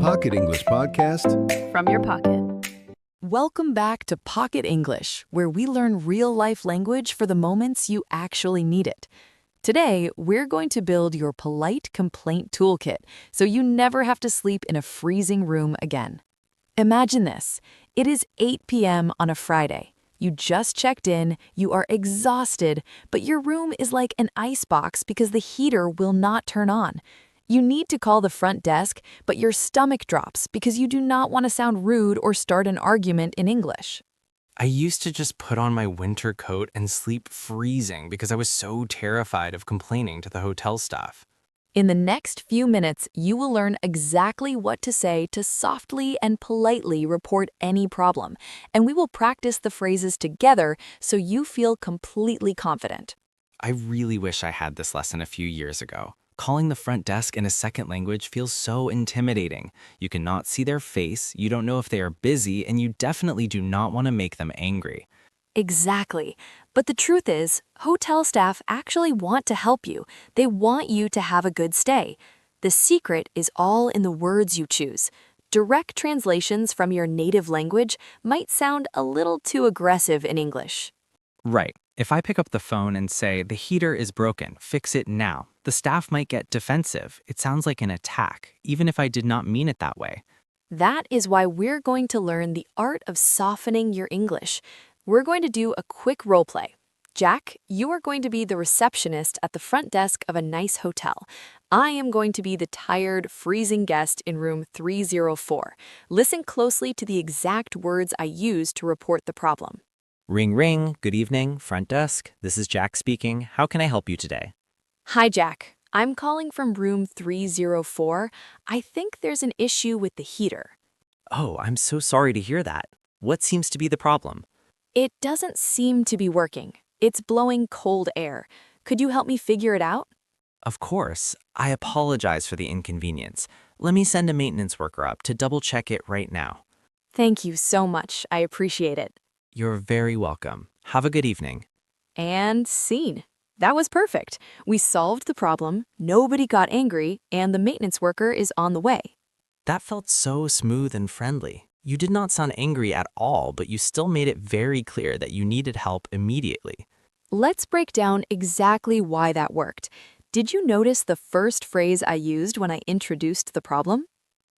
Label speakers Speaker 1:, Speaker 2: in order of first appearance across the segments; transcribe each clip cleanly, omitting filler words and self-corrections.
Speaker 1: Pocket English Podcast
Speaker 2: from your pocket.
Speaker 3: Welcome back to Pocket English, where we learn real-life language for the moments you actually need it. Today, we're going to build your polite complaint toolkit so you never have to sleep in a freezing room again. Imagine this. It is 8 p.m. on a Friday. You just checked in, you are exhausted, but your room is like an icebox because the heater will not turn on. You need to call the front desk, but your stomach drops because you do not want to sound rude or start an argument in English.
Speaker 4: I used to just put on my winter coat and sleep freezing because I was so terrified of complaining to the hotel staff.
Speaker 3: In the next few minutes, you will learn exactly what to say to softly and politely report any problem, and we will practice the phrases together so you feel completely confident.
Speaker 4: I really wish I had this lesson a few years ago. Calling the front desk in a second language feels so intimidating. You cannot see their face, you don't know if they are busy, and you definitely do not want to make them angry.
Speaker 3: Exactly. But the truth is, hotel staff actually want to help you. They want you to have a good stay. The secret is all in the words you choose. Direct translations from your native language might sound a little too aggressive in English.
Speaker 4: Right. If I pick up the phone and say, "The heater is broken, fix it now," the staff might get defensive. It sounds like an attack, even if I did not mean it that way.
Speaker 3: That is why we're going to learn the art of softening your English. We're going to do a quick role play. Jack, you are going to be the receptionist at the front desk of a nice hotel. I am going to be the tired, freezing guest in room 304. Listen closely to the exact words I use to report the problem.
Speaker 4: Ring ring, good evening, front desk. This is Jack speaking. How can I help you today?
Speaker 3: Hi, Jack. I'm calling from room 304. I think there's an issue with the heater.
Speaker 4: Oh, I'm so sorry to hear that. What seems to be the problem?
Speaker 3: It doesn't seem to be working. It's blowing cold air. Could you help me figure it out?
Speaker 4: Of course. I apologize for the inconvenience. Let me send a maintenance worker up to double check it right now.
Speaker 3: Thank you so much. I appreciate it.
Speaker 4: You're very welcome. Have a good evening.
Speaker 3: And scene. That was perfect. We solved the problem, nobody got angry, and the maintenance worker is on the way.
Speaker 4: That felt so smooth and friendly. You did not sound angry at all, but you still made it very clear that you needed help immediately.
Speaker 3: Let's break down exactly why that worked. Did you notice the first phrase I used when I introduced the problem?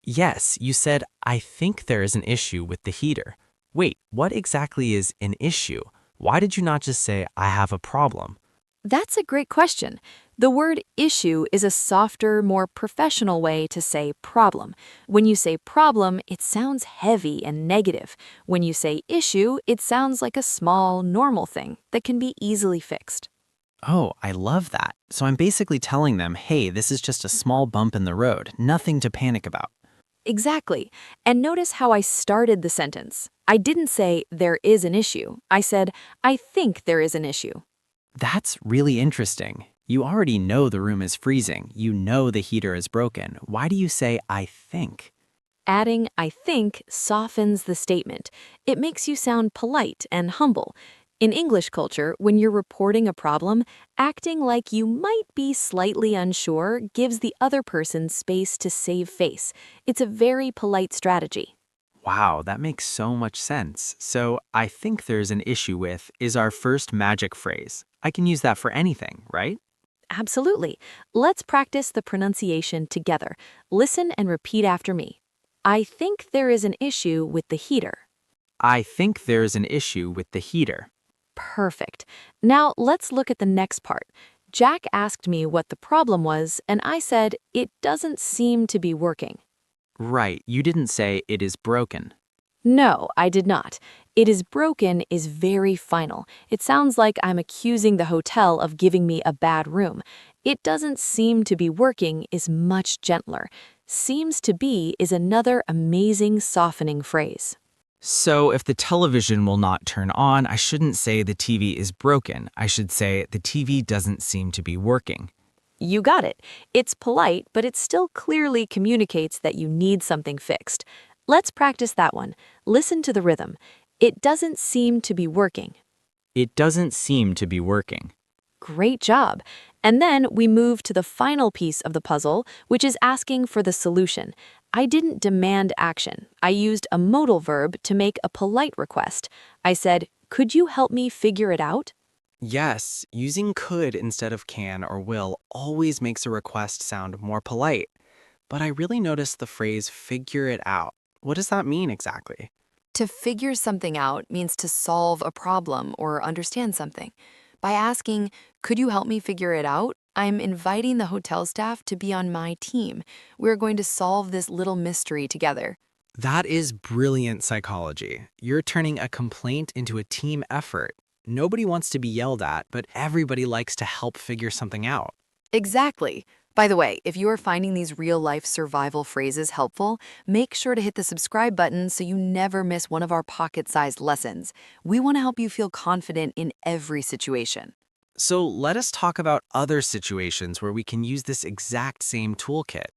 Speaker 4: Yes, you said, "I think there is an issue with the heater." Wait, what exactly is an issue? Why did you not just say, "I have a problem"?
Speaker 3: That's a great question. The word issue is a softer, more professional way to say problem. When you say problem, it sounds heavy and negative. When you say issue, it sounds like a small, normal thing that can be easily fixed.
Speaker 4: Oh, I love that. So I'm basically telling them, hey, this is just a small bump in the road, nothing to panic about.
Speaker 3: Exactly. And notice how I started the sentence. I didn't say, there is an issue. I said, I think there is an issue.
Speaker 4: That's really interesting. You already know the room is freezing. You know the heater is broken. Why do you say, "I think"?
Speaker 3: Adding I think softens the statement. It makes you sound polite and humble. In English culture, when you're reporting a problem, acting like you might be slightly unsure gives the other person space to save face. It's a very polite strategy.
Speaker 4: Wow, that makes so much sense. So, "I think there's an issue with" is our first magic phrase. I can use that for anything, right?
Speaker 3: Absolutely. Let's practice the pronunciation together. Listen and repeat after me. I think there is an issue with the heater.
Speaker 4: I think there's an issue with the heater.
Speaker 3: Perfect. Now let's look at the next part. Jack asked me what the problem was, and I said, it doesn't seem to be working.
Speaker 4: Right, you didn't say "it is broken."
Speaker 3: No, I did not. It is broken is very final. It sounds like I'm accusing the hotel of giving me a bad room. It doesn't seem to be working is much gentler. Seems to be is another amazing softening phrase.
Speaker 4: So if the television will not turn on, I shouldn't say "the TV is broken." I should say "the TV doesn't seem to be working."
Speaker 3: You got it. It's polite, but it still clearly communicates that you need something fixed. Let's practice that one. Listen to the rhythm. It doesn't seem to be working.
Speaker 4: It doesn't seem to be working.
Speaker 3: Great job. And then we move to the final piece of the puzzle, which is asking for the solution. I didn't demand action. I used a modal verb to make a polite request. I said, "Could you help me figure it out?"
Speaker 4: Yes, using could instead of can or will always makes a request sound more polite. But I really noticed the phrase figure it out. What does that mean exactly?
Speaker 3: To figure something out means to solve a problem or understand something. By asking, "Could you help me figure it out?" I'm inviting the hotel staff to be on my team. We're going to solve this little mystery together.
Speaker 4: That is brilliant psychology. You're turning a complaint into a team effort. Nobody wants to be yelled at, but everybody likes to help figure something out.
Speaker 3: Exactly. By the way, if you are finding these real-life survival phrases helpful, make sure to hit the subscribe button so you never miss one of our pocket-sized lessons. We want to help you feel confident in every situation.
Speaker 4: So let us talk about other situations where we can use this exact same toolkit.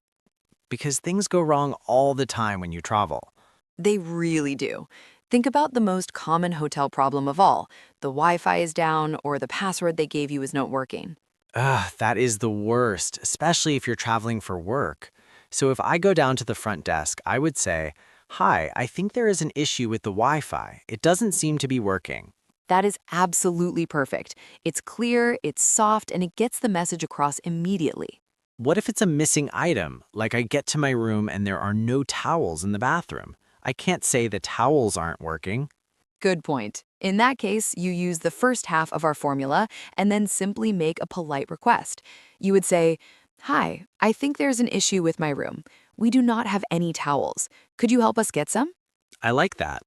Speaker 4: Because things go wrong all the time when you travel.
Speaker 3: They really do. Think about the most common hotel problem of all. The Wi-Fi is down or the password they gave you is not working.
Speaker 4: Ugh, that is the worst, especially if you're traveling for work. So if I go down to the front desk, I would say, "Hi, I think there is an issue with the Wi-Fi. It doesn't seem to be working."
Speaker 3: That is absolutely perfect. It's clear, it's soft, and it gets the message across immediately.
Speaker 4: What if it's a missing item? Like I get to my room and there are no towels in the bathroom. I can't say the towels aren't working.
Speaker 3: Good point. In that case, you use the first half of our formula and then simply make a polite request. You would say, "Hi, I think there's an issue with my room. We do not have any towels. Could you help us get some?"
Speaker 4: I like that.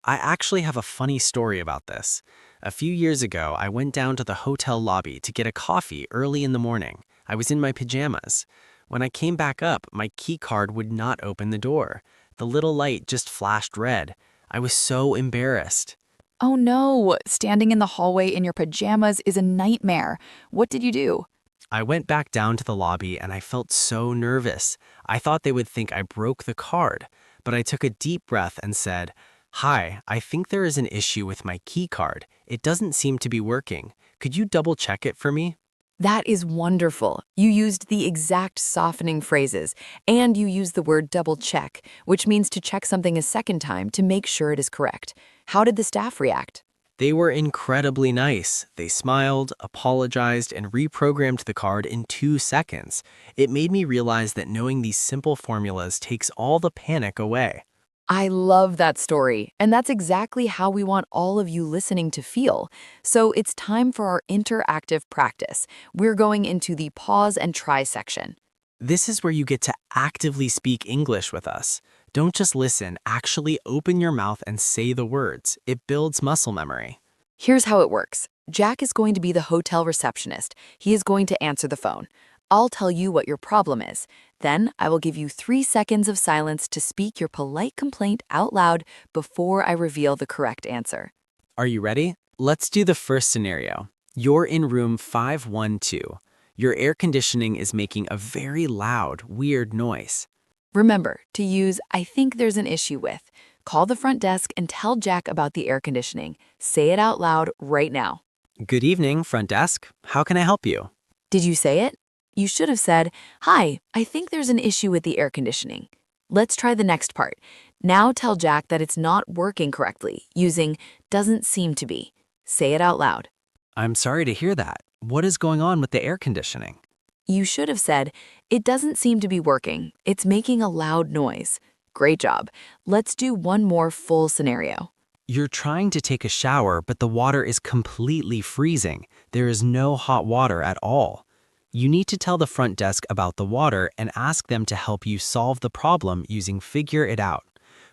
Speaker 4: I actually have a funny story about this. A few years ago, I went down to the hotel lobby to get a coffee early in the morning. I was in my pajamas. When I came back up, my key card would not open the door. The little light just flashed red. I was so embarrassed.
Speaker 3: Oh no, standing in the hallway in your pajamas is a nightmare. What did you do?
Speaker 4: I went back down to the lobby and I felt so nervous. I thought they would think I broke the card, but I took a deep breath and said, "Hi, I think there is an issue with my key card. It doesn't seem to be working. Could you double check it for me?"
Speaker 3: That is wonderful. You used the exact softening phrases, and you used the word double check, which means to check something a second time to make sure it is correct. How did the staff react?
Speaker 4: They were incredibly nice. They smiled, apologized, and reprogrammed the card in 2 seconds. It made me realize that knowing these simple formulas takes all the panic away.
Speaker 3: I love that story, and that's exactly how we want all of you listening to feel. So it's time for our interactive practice. We're going into the pause and try section.
Speaker 4: This is where you get to actively speak English with us. Don't just listen, actually open your mouth and say the words. It builds muscle memory.
Speaker 3: Here's how it works. Jack is going to be the hotel receptionist. He is going to answer the phone. I'll tell you what your problem is. Then I will give you 3 seconds of silence to speak your polite complaint out loud before I reveal the correct answer.
Speaker 4: Are you ready? Let's do the first scenario. You're in room 512. Your air conditioning is making a very loud, weird noise.
Speaker 3: Remember to use "I think there's an issue with." Call the front desk and tell Jack about the air conditioning. Say it out loud right now.
Speaker 4: Good evening, front desk. How can I help you?
Speaker 3: Did you say it? You should have said, "Hi, I think there's an issue with the air conditioning." Let's try the next part. Now tell Jack that it's not working correctly, using "doesn't seem to be." Say it out loud.
Speaker 4: I'm sorry to hear that. What is going on with the air conditioning?
Speaker 3: You should have said, "It doesn't seem to be working. It's making a loud noise." Great job. Let's do one more full scenario.
Speaker 4: You're trying to take a shower, but the water is completely freezing. There is no hot water at all. You need to tell the front desk about the water and ask them to help you solve the problem using figure it out.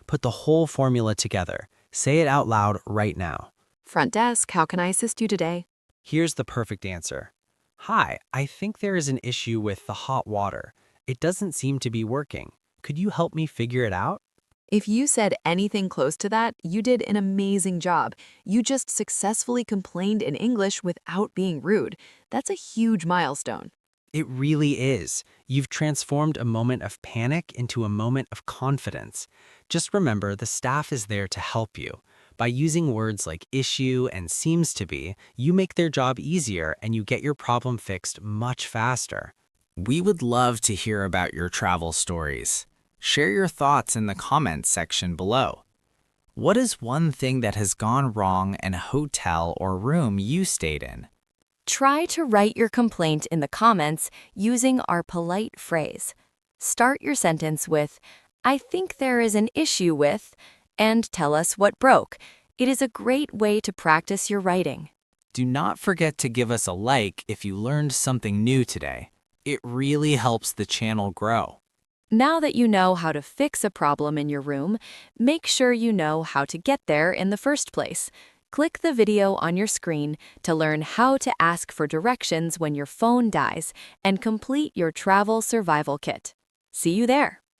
Speaker 4: Put the whole formula together. Say it out loud right now.
Speaker 3: Front desk, how can I assist you today?
Speaker 4: Here's the perfect answer. "Hi, I think there is an issue with the hot water. It doesn't seem to be working. Could you help me figure it out?"
Speaker 3: If you said anything close to that, you did an amazing job. You just successfully complained in English without being rude. That's a huge milestone.
Speaker 4: It really is. You've transformed a moment of panic into a moment of confidence. Just remember, the staff is there to help you. By using words like issue and seems to be, you make their job easier and you get your problem fixed much faster. We would love to hear about your travel stories. Share your thoughts in the comments section below. What is one thing that has gone wrong in a hotel or room you stayed in?
Speaker 3: Try to write your complaint in the comments using our polite phrase. Start your sentence with, "I think there is an issue with," and tell us what broke. It is a great way to practice your writing.
Speaker 4: Do not forget to give us a like if you learned something new today. It really helps the channel grow.
Speaker 3: Now that you know how to fix a problem in your room, make sure you know how to get there in the first place. Click the video on your screen to learn how to ask for directions when your phone dies and complete your travel survival kit. See you there.